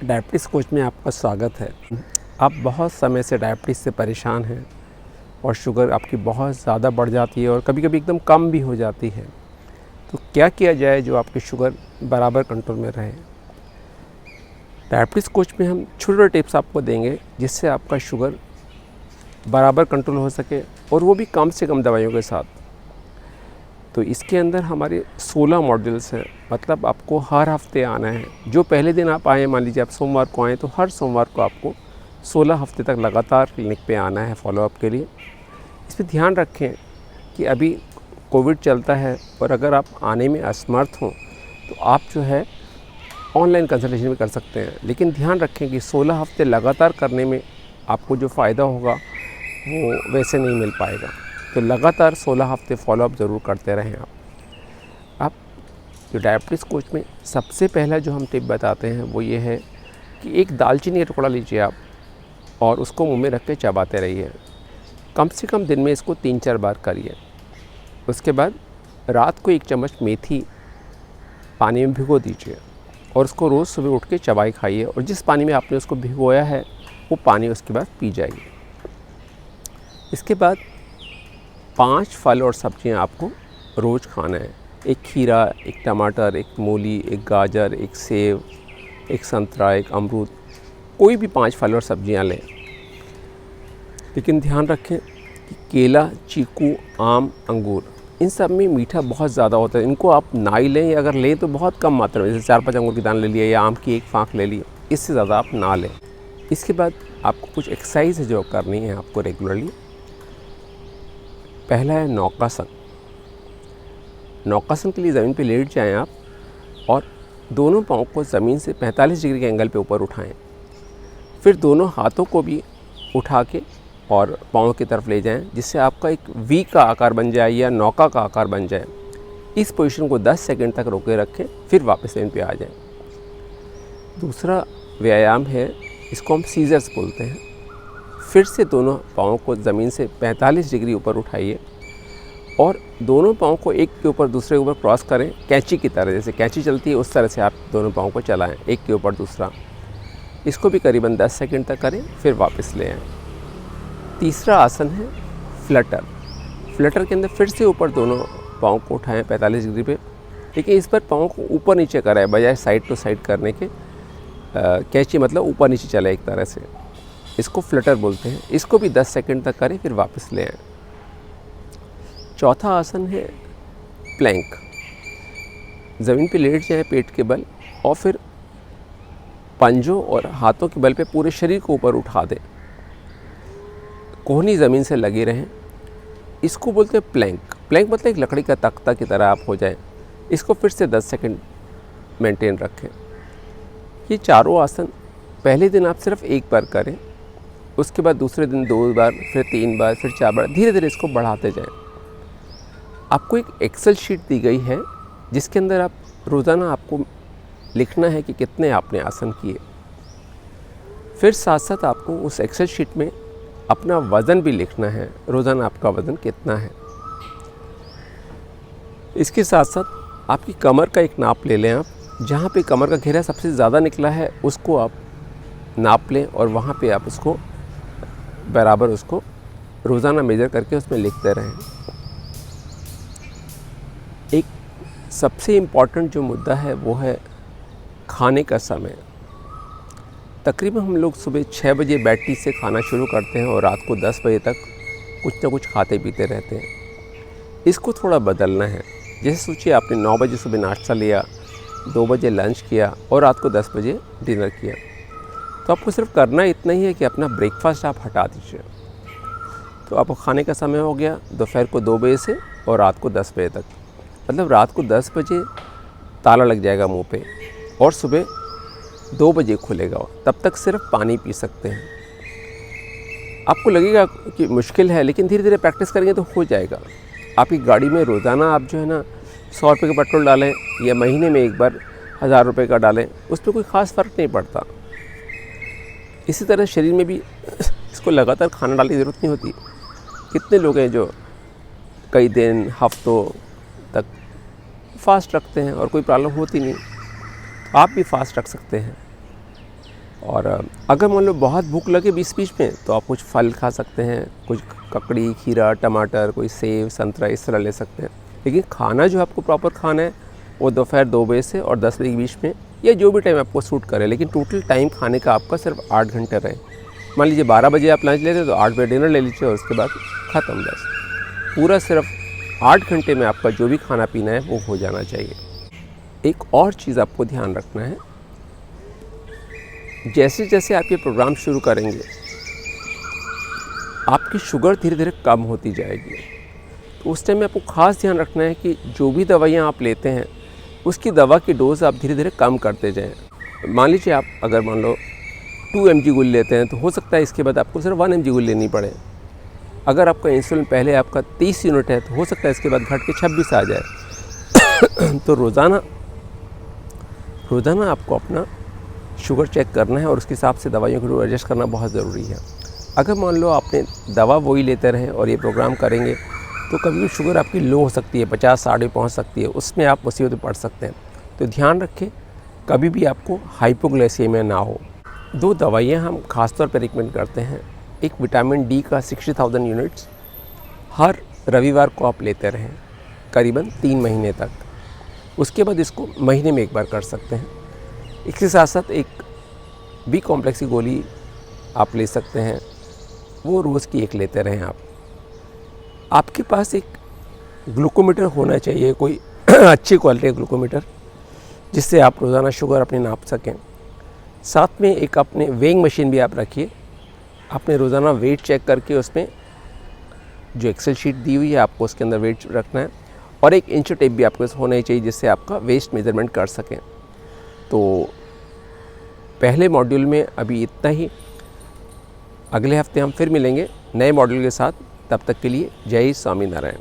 Diabetes coach में आपका स्वागत है। आप बहुत समय से डायबिटीज़ से परेशान हैं और शुगर आपकी बहुत ज़्यादा बढ़ जाती है और कभी-कभी एकदम कम भी हो जाती है। तो क्या किया जाए जो आपकी शुगर बराबर कंट्रोल में रहे? डायबिटीज़ कोच में हम छोटे-छोटे टिप्स आपको देंगे जिससे आपका शुगर बराबर कंट्रोल हो सके और वो भी कम से कम दवाइयों के साथ। तो इसके अंदर हमारे 16 मॉड्यूल्स हैं, मतलब आपको हर हफ्ते आना है। जो पहले दिन आप आएँ, मान लीजिए आप सोमवार को आएँ, तो हर सोमवार को आपको 16 हफ्ते तक लगातार क्लिनिक पे आना है फॉलोअप के लिए। इस पे ध्यान रखें कि अभी कोविड चलता है और अगर आप आने में असमर्थ हों तो आप जो है ऑनलाइन कंसल्टेशन भी कर सकते हैं, लेकिन ध्यान रखें कि 16 हफ्ते लगातार करने में आपको जो फ़ायदा होगा वो वैसे नहीं मिल पाएगा। तो लगातार 16 हफ्ते फॉलोअप ज़रूर करते रहें आप जो डायबिटीज़ कोच में सबसे पहला जो हम टिप बताते हैं वो ये है कि एक दालचीनी का टुकड़ा लीजिए आप और उसको मुंह में रख के चबाते रहिए। कम से कम दिन में इसको 3-4 बार करिए। उसके बाद रात को 1 चम्मच मेथी पानी में भिगो दीजिए और उसको रोज़ सुबह उठ के चबाई खाइए और जिस पानी में आपने उसको भिगोया है वो पानी उसके बाद पी जाइए। इसके बाद 5 फल और सब्जियां आपको रोज़ खाना है। एक खीरा, एक टमाटर, एक मूली, एक गाजर, एक सेब, एक संतरा, एक अमरूद, कोई भी 5 फल और सब्जियां लें। लेकिन ध्यान रखें कि केला, चीकू, आम, अंगूर, इन सब में मीठा बहुत ज़्यादा होता है। इनको आप ना ही लें या अगर लें तो बहुत कम मात्रा में, जैसे 4-5 अंगूर की दाना ले लिया या आम की 1 फाँक ले ली, इससे ज़्यादा आप ना लें। इसके बाद आपको कुछ एक्सरसाइज है जो करनी है आपको रेगुलरली। पहला है नौकासन। नौकासन के लिए ज़मीन पे लेट जाएं आप और दोनों पाँव को ज़मीन से 45 डिग्री के एंगल पे ऊपर उठाएं। फिर दोनों हाथों को भी उठा के और पाँव की तरफ ले जाएं, जिससे आपका एक वी का आकार बन जाए या नौका का आकार बन जाए। इस पोजीशन को 10 सेकंड तक रोके रखें, फिर वापस ज़मीन पे आ जाएं। दूसरा व्यायाम है, इसको हम सीजर्स बोलते हैं। फिर से दोनों पाँव को ज़मीन से 45 डिग्री ऊपर उठाइए और दोनों पाँव को एक के ऊपर दूसरे के ऊपर क्रॉस करें, कैंची की तरह। जैसे कैंची चलती है उस तरह से आप दोनों पाँव को चलाएं, एक के ऊपर दूसरा। इसको भी करीबन 10 सेकंड तक करें, फिर वापस ले आएँ। तीसरा आसन है फ्लटर। फ्लटर के अंदर फिर से ऊपर दोनों पाँव को उठाएँ 45 डिग्री पे, लेकिन इस पर पाँव को ऊपर नीचे कराएं बजाय साइड टू साइड करने के। कैंची मतलब ऊपर नीचे चले एक तरह से, इसको फ्लटर बोलते हैं। इसको भी 10 सेकंड तक करें, फिर वापस ले आएँ। चौथा आसन है प्लैंक। ज़मीन पे लेट जाएं पेट के बल और फिर पंजों और हाथों के बल पे पूरे शरीर को ऊपर उठा दें, कोहनी ज़मीन से लगे रहें। इसको बोलते हैं प्लैंक। प्लैंक मतलब एक लकड़ी का तख्ता की तरह आप हो जाएं। इसको फिर से 10 सेकंड मेंटेन रखें। ये चारों आसन पहले दिन आप सिर्फ 1 बार करें, उसके बाद दूसरे दिन 2 बार, फिर 3 बार, फिर 4 बार, धीरे धीरे इसको बढ़ाते जाएं। आपको एक एक्सेल शीट दी गई है जिसके अंदर आप रोज़ाना आपको लिखना है कि कितने आपने आसन किए। फिर साथ साथ आपको उस एक्सेल शीट में अपना वज़न भी लिखना है, रोज़ाना आपका वज़न कितना है। इसके साथ साथ आपकी कमर का एक नाप ले लें आप, जहाँ पे कमर का घेरा सबसे ज़्यादा निकला है उसको आप नाप लें और वहाँ पे आप उसको बराबर उसको रोज़ाना मेज़र करके उसमें लिखते रहें। एक सबसे इम्पॉर्टेंट जो मुद्दा है वो है खाने का समय। तकरीबन हम लोग सुबह 6 बजे बैटरी से खाना शुरू करते हैं और रात को 10 बजे तक कुछ ना कुछ खाते पीते रहते हैं। इसको थोड़ा बदलना है। जैसे सोचिए आपने 9 बजे सुबह नाश्ता लिया, 2 बजे लंच किया और रात को 10 बजे डिनर किया, तो आपको सिर्फ करना इतना ही है कि अपना ब्रेकफास्ट आप हटा दीजिए। तो आपको खाने का समय हो गया दोपहर को 2 बजे से और रात को 10 बजे तक, मतलब रात को 10 बजे ताला लग जाएगा मुंह पे और सुबह 2 बजे खुलेगा। तब तक सिर्फ पानी पी सकते हैं। आपको लगेगा कि मुश्किल है, लेकिन धीरे धीरे प्रैक्टिस करेंगे तो हो जाएगा। आपकी गाड़ी में रोज़ाना आप जो है ना 100 रुपये का पेट्रोल डालें या महीने में एक बार 1000 रुपये का डालें, उस पर कोई ख़ास फ़र्क नहीं पड़ता। इसी तरह शरीर में भी इसको लगातार खाना डालने की ज़रूरत नहीं होती। कितने लोग हैं जो कई दिन, हफ्तों तक फास्ट रखते हैं और कोई प्रॉब्लम होती नहीं। आप भी फास्ट रख सकते हैं। और अगर मान लो बहुत भूख लगे बीच बीच में तो आप कुछ फल खा सकते हैं, कुछ ककड़ी, खीरा, टमाटर, कोई सेब, संतरा इस तरह ले सकते हैं। लेकिन खाना जो आपको प्रॉपर खाना है वो दोपहर 2 बजे से और 10 बजे के बीच में, या जो भी टाइम आपको सूट करे, लेकिन टोटल टाइम खाने का आपका सिर्फ 8 घंटे रहे। मान लीजिए 12 बजे आप लंच लेते हैं तो 8 बजे डिनर ले लीजिए और उसके बाद ख़त्म। बस पूरा सिर्फ 8 घंटे में आपका जो भी खाना पीना है वो हो जाना चाहिए। एक और चीज़ आपको ध्यान रखना है, जैसे जैसे आप ये प्रोग्राम शुरू करेंगे आपकी शुगर धीरे धीरे कम होती जाएगी। तो उस टाइम में आपको ख़ास ध्यान रखना है कि जो भी दवाइयाँ आप लेते हैं उसकी दवा की डोज़ आप धीरे धीरे कम करते जाएं। मान लीजिए आप अगर मान लो 2 mg गोली लेते हैं तो हो सकता है इसके बाद आपको सिर्फ 1 mg गोली लेनी पड़े। अगर आपका इंसुलिन पहले आपका 30 यूनिट है तो हो सकता है इसके बाद घट के 26 आ जाए। तो रोज़ाना आपको अपना शुगर चेक करना है और उसके हिसाब से दवाइयों को एडजस्ट करना बहुत ज़रूरी है। अगर मान लो आपने दवा वही लेते रहें और ये प्रोग्राम करेंगे तो कभी भी शुगर आपकी लो हो सकती है, 50-60 पहुँच सकती है, उसमें आप मुसीबत में पड़ सकते हैं। तो ध्यान रखें कभी भी आपको हाइपोग्लाइसेमिया ना हो। 2 दवाइयाँ हम ख़ासतौर पर रिकमेंड करते हैं। एक विटामिन डी का 60,000 यूनिट्स हर रविवार को आप लेते रहें करीबन 3 महीने तक। उसके बाद इसको महीने में एक बार कर सकते हैं। इसके साथ साथ एक बी कॉम्प्लेक्स की गोली आप ले सकते हैं, वो रोज़ की 1 लेते रहें आप। आपके पास एक ग्लूकोमीटर होना चाहिए, कोई अच्छी क्वालिटी का ग्लूकोमीटर, जिससे आप रोज़ाना शुगर अपनी नाप सकें। साथ में एक अपने वेइंग मशीन भी आप रखिए। आपने रोज़ाना वेट चेक करके उसमें जो एक्सेल शीट दी हुई है आपको उसके अंदर वेट रखना है, और एक इंच टेप भी आपके पास होना ही चाहिए जिससे आपका वेस्ट मेजरमेंट कर सकें। तो पहले मॉड्यूल में अभी इतना ही। अगले हफ्ते हम फिर मिलेंगे नए मॉड्यूल के साथ। तब तक के लिए जय स्वामीनारायण।